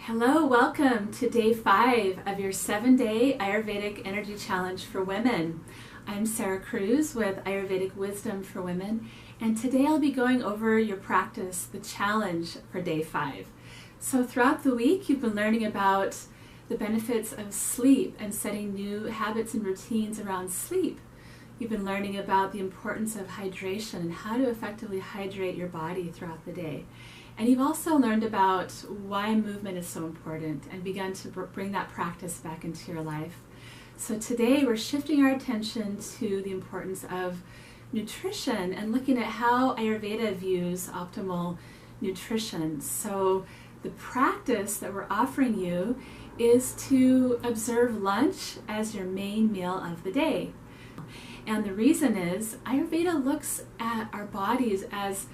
Hello, welcome to day 5 of your 7-day Ayurvedic Energy Challenge for Women. I'm Sarah Cruz with Ayurvedic Wisdom for Women, and today I'll be going over your practice, the challenge for day 5. So throughout the week, you've been learning about the benefits of sleep and setting new habits and routines around sleep. You've been learning about the importance of hydration and how to effectively hydrate your body throughout the day. And you've also learned about why movement is so important and begun to bring that practice back into your life. So today we're shifting our attention to the importance of nutrition and looking at how Ayurveda views optimal nutrition. So the practice that we're offering you is to observe lunch as your main meal of the day. And the reason is Ayurveda looks at our bodies as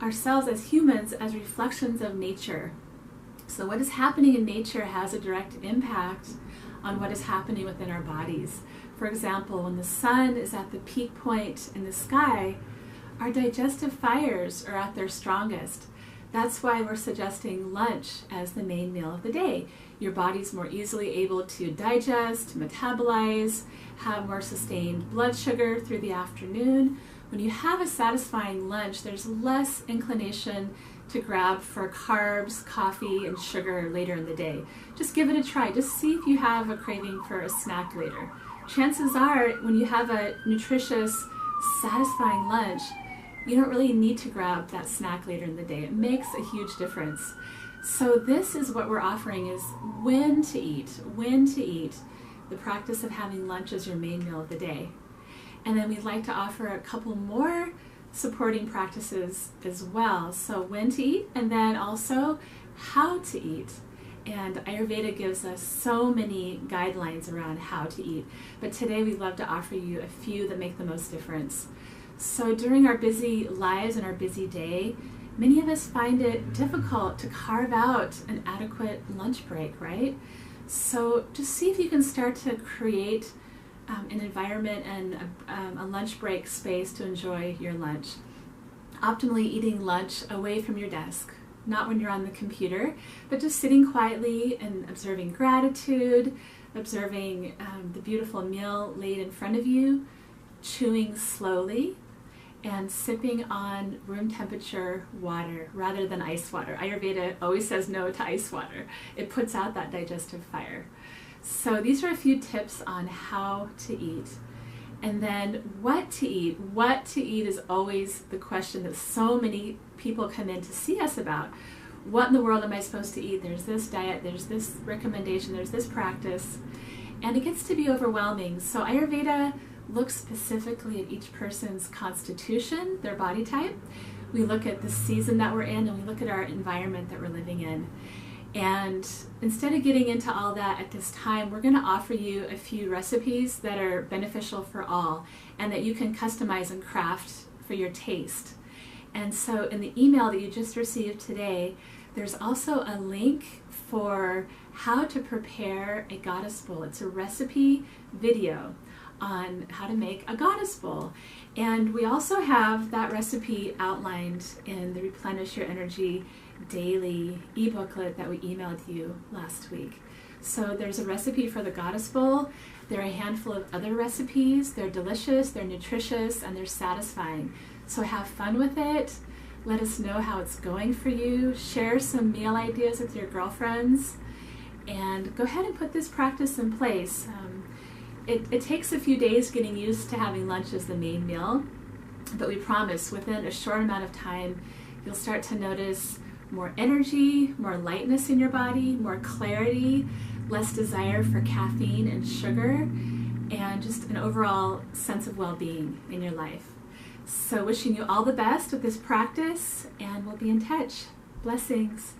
ourselves as humans as reflections of nature. So what is happening in nature has a direct impact on what is happening within our bodies. For example, when the sun is at the peak point in the sky, our digestive fires are at their strongest. That's why we're suggesting lunch as the main meal of the day. Your body's more easily able to digest, metabolize, have more sustained blood sugar through the afternoon. When you have a satisfying lunch, there's less inclination to grab for carbs, coffee, and sugar later in the day. Just give it a try. Just see if you have a craving for a snack later. Chances are, when you have a nutritious, satisfying lunch, you don't really need to grab that snack later in the day. It makes a huge difference. So this is what we're offering, is when to eat, the practice of having lunch as your main meal of the day. And then we'd like to offer a couple more supporting practices as well. So when to eat, and then also how to eat. And Ayurveda gives us so many guidelines around how to eat. But today we'd love to offer you a few that make the most difference. So during our busy lives and our busy day, many of us find it difficult to carve out an adequate lunch break, right? So just see if you can start to create an environment and a lunch break space to enjoy your lunch. Optimally eating lunch away from your desk, not when you're on the computer, but just sitting quietly and observing gratitude, observing the beautiful meal laid in front of you, chewing slowly, and sipping on room temperature water rather than ice water. Ayurveda always says no to ice water. It puts out that digestive fire. So these are a few tips on how to eat. And then what to eat. What to eat is always the question that so many people come in to see us about. What in the world am I supposed to eat? There's this diet, there's this recommendation, there's this practice. And it gets to be overwhelming. So Ayurveda looks specifically at each person's constitution, their body type. We look at the season that we're in, and we look at our environment that we're living in. And instead of getting into all that at this time, we're going to offer you a few recipes that are beneficial for all and that you can customize and craft for your taste. And so in the email that you just received today, there's also a link for how to prepare a goddess bowl. It's a recipe video on how to make a goddess bowl. And we also have that recipe outlined in the Replenish Your Energy daily e-booklet that we emailed you last week. So there's a recipe for the goddess bowl. There are a handful of other recipes. They're delicious, they're nutritious, and they're satisfying. So have fun with it. Let us know how it's going for you. Share some meal ideas with your girlfriends. And go ahead and put this practice in place. It takes a few days getting used to having lunch as the main meal, but we promise within a short amount of time, you'll start to notice more energy, more lightness in your body, more clarity, less desire for caffeine and sugar, and just an overall sense of well-being in your life. So wishing you all the best with this practice, and we'll be in touch. Blessings.